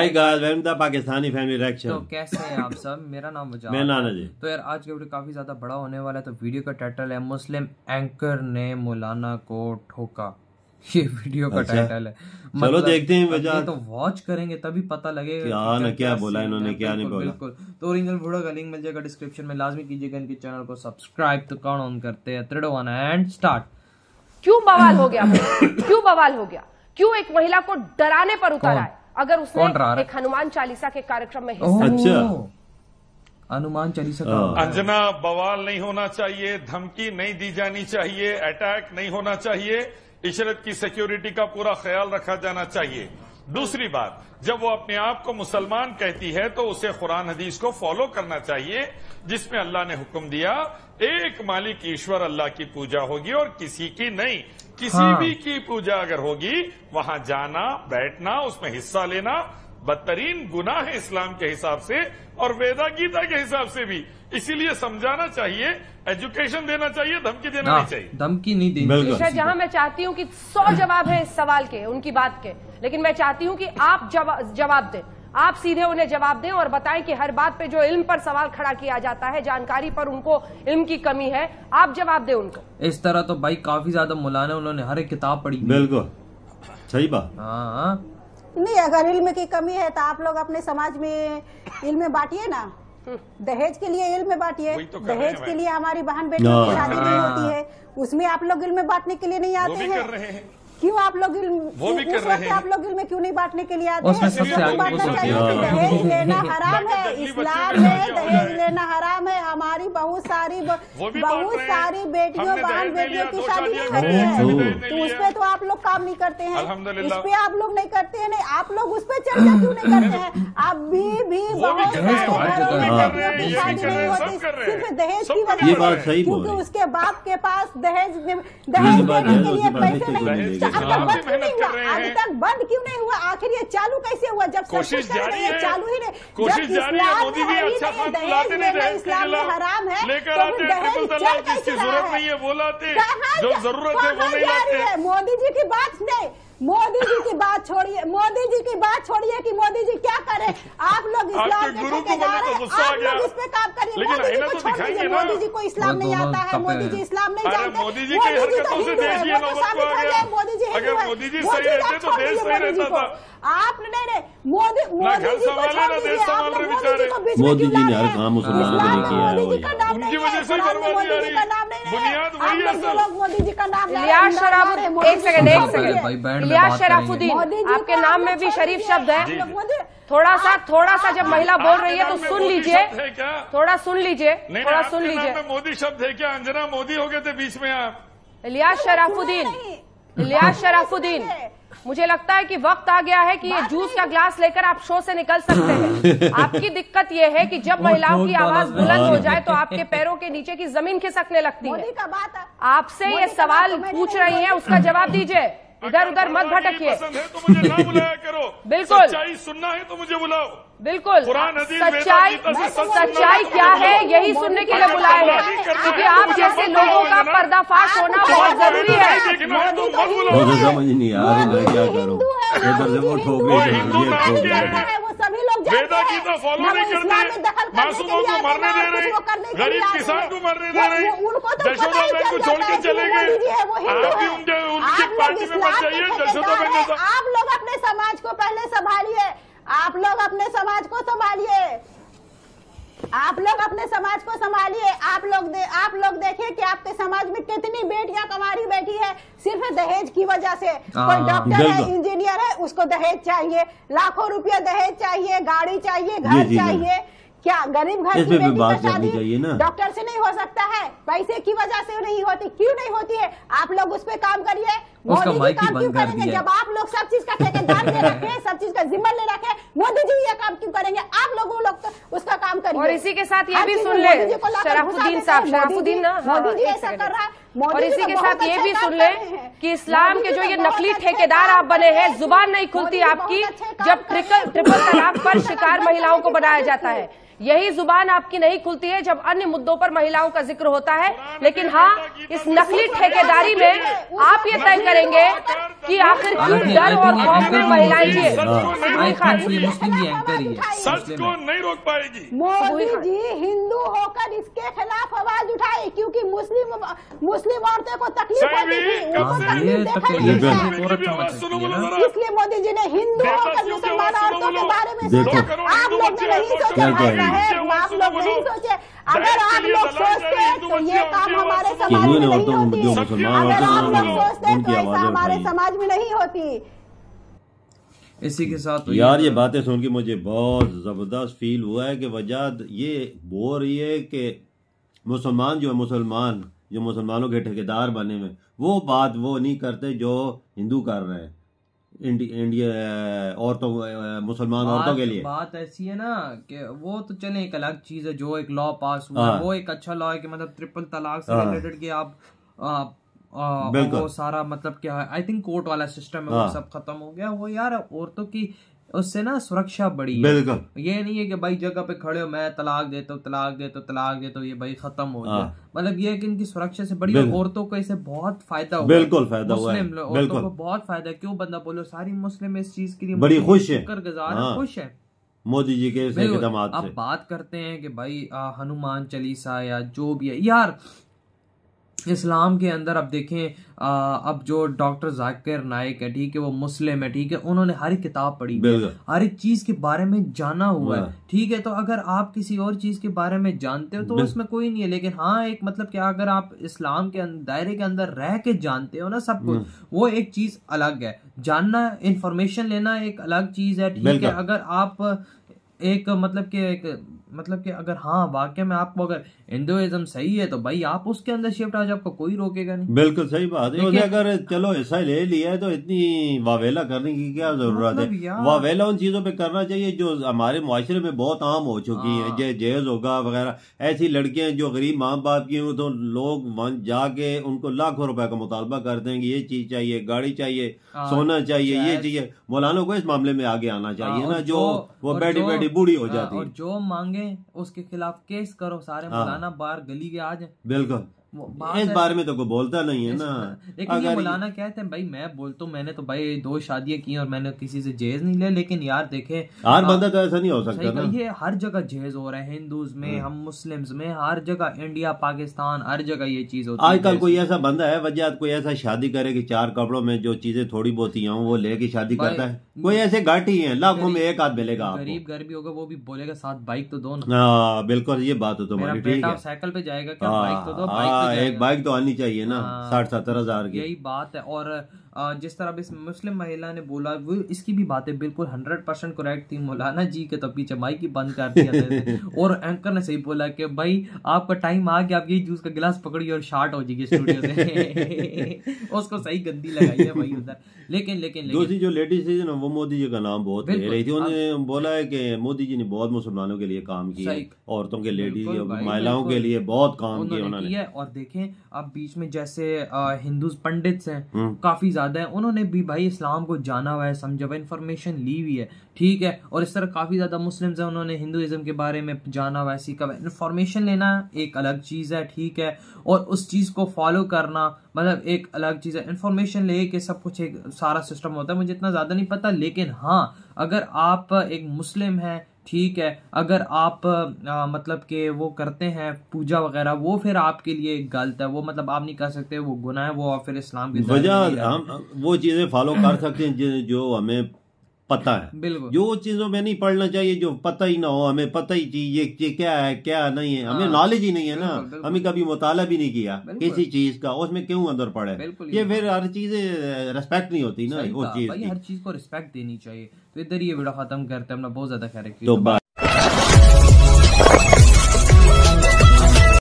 Hi guys, welcome to Pakistani family reaction. तो कैसे हैं आप सब? मेरा नाम मुजाहिद। मैं नाना जी। तो यार आज का वीडियो काफी ज्यादा बड़ा होने वाला है। तो वीडियो का टाइटल है मुस्लिम एंकर ने मौलाना को ठोका। ये वीडियो का टाइटल है। चलो देखते हैं वजह। तो वॉच करेंगे तभी पता लगेगा क्या बोला इन्होंने, क्या नहीं बोला। बिल्कुल। तो ओरिजिनल वीडियो का लिंक मिल जाएगा डिस्क्रिप्शन में, लाजमी कीजिएगा इनके चैनल को सब्सक्राइब। तो काउंट ऑन करते हैं 3 2 1 एंड स्टार्ट। क्यों बवाल हो गया? क्यों बवाल हो गया? क्यों एक महिला को डराने पर उतारा है? अगर उसने एक हनुमान चालीसा के कार्यक्रम में हिस्सा अच्छा हनुमान चालीसा अंजना, बवाल नहीं होना चाहिए, धमकी नहीं दी जानी चाहिए, अटैक नहीं होना चाहिए, इशरत की सिक्योरिटी का पूरा ख्याल रखा जाना चाहिए। दूसरी बात, जब वो अपने आप को मुसलमान कहती है तो उसे कुरान हदीस को फॉलो करना चाहिए, जिसमें अल्लाह ने हुक्म दिया एक मालिक ईश्वर अल्लाह की पूजा होगी और किसी की नहीं। किसी भी की पूजा अगर होगी वहां जाना, बैठना, उसमें हिस्सा लेना बदतरीन गुनाह है इस्लाम के हिसाब से और वेदा गीता के हिसाब से भी। इसीलिए समझाना चाहिए, एजुकेशन देना चाहिए, धमकी देना नहीं चाहिए। धमकी नहीं देनी। जहां मैं चाहती हूं कि 100 जवाब है इस सवाल के, उनकी बात के, लेकिन मैं चाहती हूं कि आप जवाब दें। आप सीधे उन्हें जवाब दें और बताएं कि हर बात पे जो इल्म पर सवाल खड़ा किया जाता है, जानकारी पर उनको इल्म की कमी है, आप जवाब दें उनको। इस तरह तो भाई काफी ज्यादा मौलाना उन्होंने हर एक किताब पढ़ी। बिल्कुल सही बात। हाँ नहीं, अगर इल्म की कमी है तो आप लोग अपने समाज में इल्म बांटिए ना। दहेज के लिए इल्म बांटिए। दहेज के लिए हमारी बहन बेटियों की शादी नहीं होती है, उसमें आप लोग इल्म बांटने के लिए नहीं आते हैं। क्यों आप लोग वो भी कर रहे हैं? आप लोग इल्म क्यों नहीं बांटने के लिए आते हैं? बांटना चाहिए। दहेज लेना हराम है, इस्लाम में दहेज लेना हराम है। हमारी बहुत सारी बेटियों, बहन बेटियों की शादी नहीं होती है, तो उस पर तो आप लोग काम नहीं करते हैं। इस पे आप लोग नहीं करते हैं। नहीं, आप लोग उस पर चर्चा क्यों नहीं करते हैं? अभी भी बहुत बेटियों की शादी नहीं होती सिर्फ दहेज की वजह से, क्योंकि उसके बाप के पास दहेज देने के लिए पैसे नहीं। अब तक बंद क्यों नहीं हुआ? आखिर ये चालू कैसे हुआ? जब कोशिश जारी है, चालू ही नहीं। कोशिश जारी है। मोदी भी अच्छा काम लाते नहीं, इस्लाम में हराम है, लेकर आते हैं। जिसकी जरूरत नहीं है वो लाते, जो जरूरत है वो नहीं लाते। मोदी जी की बात नहीं, मोदी जी की बात छोड़िए, मोदी जी की बात छोड़िए कि मोदी जी क्या करें। आप लोग इस्लाम के ठेकेदार हैं, आप लोग इस पे काम करिए। मोदी जी को छोड़ दीजिए। मोदी जी को इस्लाम नहीं आता है, मोदी जी इस्लाम नहीं जानते। मोदी जी की हरकतों से देखिए नौबत आ गया। मोदी जी अगर मोदी जी सही रहते तो देश सही रहता था। आप नहीं, मोदी जी को छोड़ दीजिए। आप लोग मोदी जी को बीच में मोदी जी ने हर काम मुसलमानों के लिए किया है। मोदी जी का नाम नहीं है, वजह से मोदी जी का नाम नहीं है। बुनियाद वही है। आप लोग मोदी जी का नाम इलियास शराफुद्दीन, एक सेकंड, इलियास शराफुद्दीन, आपके नाम में भी शरीफ शब्द है। थोड़ा सा जब महिला बोल रही है तो सुन लीजिए, थोड़ा सुन लीजिए। मोदी शब्द है क्या? अंजना मोदी हो गए थे बीच में आप। इलियास शराफुद्दीन, मुझे लगता है कि वक्त आ गया है कि ये जूस का ग्लास लेकर आप शो से निकल सकते हैं। आपकी दिक्कत ये है कि जब महिलाओं की आवाज बुलंद हो जाए तो आपके पैरों के नीचे की जमीन खिसकने लगती है। आपसे ये सवाल पूछ रही है, उसका जवाब दीजिए। इधर उधर मत भटकिए। तो मुझे ना बुलाया करो। बिल्कुल, सच्चाई सुनना है तो मुझे बुलाओ। बिल्कुल, सच्चाई क्या है यही सुनने के लिए बुलाए हैं, क्योंकि आप जैसे लोगों का पर्दाफाश होना बहुत जरूरी है। समझ नहीं आ रही, क्या करूं? इधर से वो ठोक रही, सभी लोग वेदा गीता फॉलो नहीं करते, मासूमों को मरने दे रहे, गरीब किसान को मरने दे रहे, यशोदा बहन को छोड़ के चले गए। आप भी उनकी पार्टी में मत जाइए। यशोदा बहन, आप लोग अपने समाज को पहले संभालिए। आप लोग अपने समाज को संभालिए। आप लोग देखिए कि आपके समाज में कितनी बेटियां कमारी बैठी है सिर्फ दहेज की वजह से। कोई डॉक्टर है, इंजीनियर है, उसको दहेज चाहिए, लाखों रुपया दहेज चाहिए, गाड़ी चाहिए, घर चाहिए। क्या गरीब घर की बेटी का शादी डॉक्टर से नहीं हो सकता है? पैसे की वजह से नहीं होती। क्यों नहीं होती है? आप लोग उस पे काम करिए। मोदी जी काम क्यों करेंगे? जब आप लोग सब चीज का ठेकेदार ले रखे, सब चीज का जिम्मा ले रखे, मोदी जी ये काम क्यों करेंगे? आप लोगों लोग उसका काम करिए। और इसी के साथ ये भी सुन ले शराफुद्दीन साहब, शराफुद्दीन ना, मोदी जी ऐसा कर रहा है। और इसी के साथ ये भी सुन ले कि इस्लाम के जो ये नकली ठेकेदार आप बने हैं, जुबान नहीं खुलती आपकी जब ट्रिपल तलाक पर शिकार महिलाओं को बनाया जाता है। यही जुबान आपकी नहीं खुलती है जब अन्य मुद्दों पर महिलाओं का जिक्र होता है। लेकिन हाँ, इस नकली ठेकेदारी में आप ये तय करेंगे कि आखिर क्यों डर और खौफ में महिलाएं मुस्लिम की एंकर ही है, सच को नहीं रोक पाएगी। मोदी जी हिंदू होकर इसके खिलाफ आवाज उठाए, क्योंकि मुस्लिम औरतें को तकलीफ होती थी, उनको तकलीफ देखा नहीं, इसलिए मोदी जी ने हिंदू होकर मुसलमान औरतों के बारे में सोचा। आप लोग नहीं सोचे, आप लोग नहीं सोचे। अगर आप लोग सोचते तो ये काम हमारे समाज में नहीं होती, अगर आप लोग सोचते तो ऐसा हमारे समाज में नहीं होती। इसी के साथ तो यार ये बातें सुन के मुझे बहुत जबरदस्त फील हुआ है कि वजह ये बोल रही है कि मुसलमान जो मुसलमानों के ठेकेदार बने हुए वो बात वो नहीं करते जो हिंदू कर रहे हैं इंडिया औरतों मुसलमान औरतों के लिए। बात ऐसी है ना कि वो तो चले एक अलग चीज है, जो एक लॉ पास हुआ वो एक अच्छा लॉ है कि मतलब ट्रिपल तलाक से रिलेटेड कि आप वो सारा मतलब क्या है, आई थिंक कोर्ट वाला सिस्टम है वो सब खत्म हो गया। वो यार औरतों की उससे ना सुरक्षा बढ़ी है। ये नहीं है कि भाई जगह पे खड़े हो मैं तलाक देता हूँ ये भाई खत्म हो गया। मतलब ये है कि इनकी सुरक्षा से बढ़ी है। औरतों को इससे बहुत फायदा हुआ, बिल्कुल फायदा हुआ है, औरतों को बहुत फायदा। क्यों बंदा बोलो सारी मुस्लिम इस चीज के लिए बड़ी खुश है, शुक्रगुजार है, खुश है मोदी जी के इक़दामात से। अब बात करते हैं कि भाई हनुमान चालीसा या जो भी है यार इस्लाम के अंदर। अब देखें अब जो डॉक्टर जाकिर नाइक है, ठीक है, वो मुस्लिम है, ठीक है, उन्होंने हर एक किताब पढ़ी, हर एक चीज के बारे में जाना हुआ है, ठीक है। तो अगर आप किसी और चीज के बारे में जानते हो तो उसमें कोई नहीं है, लेकिन हाँ एक मतलब क्या अगर आप इस्लाम के दायरे के अंदर रह के जानते हो ना सब कुछ, वो एक चीज अलग है। जानना, इंफॉर्मेशन लेना एक अलग चीज है, ठीक है। अगर आप एक मतलब कि अगर हाँ वाकई में आपको अगर हिंदुइज्म सही है तो भाई आप उसके अंदर शिफ्ट आ जाओ, आपको कोई रोकेगा नहीं। बिल्कुल सही बात है। अगर चलो ऐसा ले लिया है तो इतनी वावेला करने की क्या जरूरत है। वावेला उन चीजों पे करना चाहिए जो हमारे मुआशरे में बहुत आम हो चुकी है, जहेज होगा वगैरह। ऐसी लड़कियां जो गरीब माँ बाप की तो लोग जाके उनको लाखों रुपए का मुतालबा करते हैं कि ये चीज चाहिए, गाड़ी चाहिए, सोना चाहिए, ये चाहिए। मौलाना को इस मामले में आगे आना चाहिए ना, जो वो बैठी बैठी बूढ़ी हो जाती है। और जो मांगे उसके खिलाफ केस करो, सारे मौलाना बाहर गली के आ जाए। बिल्कुल, इस बारे में तो कोई बोलता नहीं है ना। लेकिन ये मौलाना कहते हैं भाई मैं बोलता हूँ, मैंने तो भाई 2 शादियां की और मैंने किसी से जहेज नहीं लिया। लेकिन यार देखे हर बंदा तो ऐसा नहीं हो सकता ना। ये हर जगह जहेज हो रहा है, हिंदूज में, हम मुस्लिम्स में, हर जगह, इंडिया पाकिस्तान हर जगह ये चीज होती है। आजकल कोई ऐसा बंदा है वजह कोई ऐसा शादी करे कि 4 कपड़ों में जो चीजें थोड़ी बहुत ही वो लेके शादी करता है। कोई ऐसे घाटी है, लाखों में एक आध मिलेगा। गरीब घर भी होगा वो भी बोलेगा साथ बाइक तो दो ना। बिल्कुल, ये बात तो तुम्हारी ठीक है। साइकिल पे जाएगा क्या, बाइक तो दो। एक बाइक तो आनी चाहिए ना, 60-70 हजार की। यही बात है। और जिस तरह इस मुस्लिम महिला ने बोला वो इसकी भी बातें बिल्कुल 100% करेक्ट थी। मौलाना जी के तो पीछे माइक ही बंद कर दिया थे। और एंकर ने सही बोला कि भाई आपका टाइम आ गया, आप यही जूस का गिलास पकड़िए और शार्ट हो जाएगी स्टूडियो से। उसको सही गंदी लगाई है भाई उधर। लेकिन दूसरी जो लेडीज थी ना वो मोदी जी का नाम बहुत ले रही थी। उन्होंने बोला है कि मोदी जी ने बहुत मुसलमानों के लिए काम किया, औरतों के, लेडीज, महिलाओं के लिए बहुत काम किया उन्होंने। और देखें अब बीच में जैसे हिंदू पंडित्स हैं काफी ज्यादा है, उन्होंने भी भाई इस्लाम को जाना हुआ है, समझा हुआ, इन्फॉर्मेशन ली हुई है, ठीक है। और इस तरह काफी ज्यादा मुस्लिम्स हैं, उन्होंने हिंदुइज्म के बारे में जाना हुआ है, सीखा हुआ है। इन्फॉर्मेशन लेना एक अलग चीज है, ठीक है, और उस चीज को फॉलो करना मतलब एक अलग चीज है। इन्फॉर्मेशन ले के सब कुछ एक सारा सिस्टम होता है, मुझे इतना ज्यादा नहीं पता। लेकिन हाँ अगर आप एक मुस्लिम हैं, ठीक है, अगर आप मतलब कि वो करते हैं पूजा वगैरह, वो फिर आपके लिए गलत है, वो मतलब आप नहीं कर सकते, वो गुनाह है, वो फिर इस्लाम की वजह हम वो चीजें फॉलो कर सकते हैं जो हमें पता है। बिल्कुल, जो चीजों में नहीं पढ़ना चाहिए, जो पता ही ना हो, हमें पता ही चाहिए ये क्या है क्या नहीं है, हमें नॉलेज ही नहीं है ना, हमें कभी मुताला भी नहीं किया किसी चीज का, उसमें क्यों अंदर पड़े। ये फिर हर चीज रेस्पेक्ट नहीं होती ना, वो चीज, हर चीज को रिस्पेक्ट देनी चाहिए। तो इधर ये वीडियो खत्म करते हैं, हमने बहुत ज्यादा खैर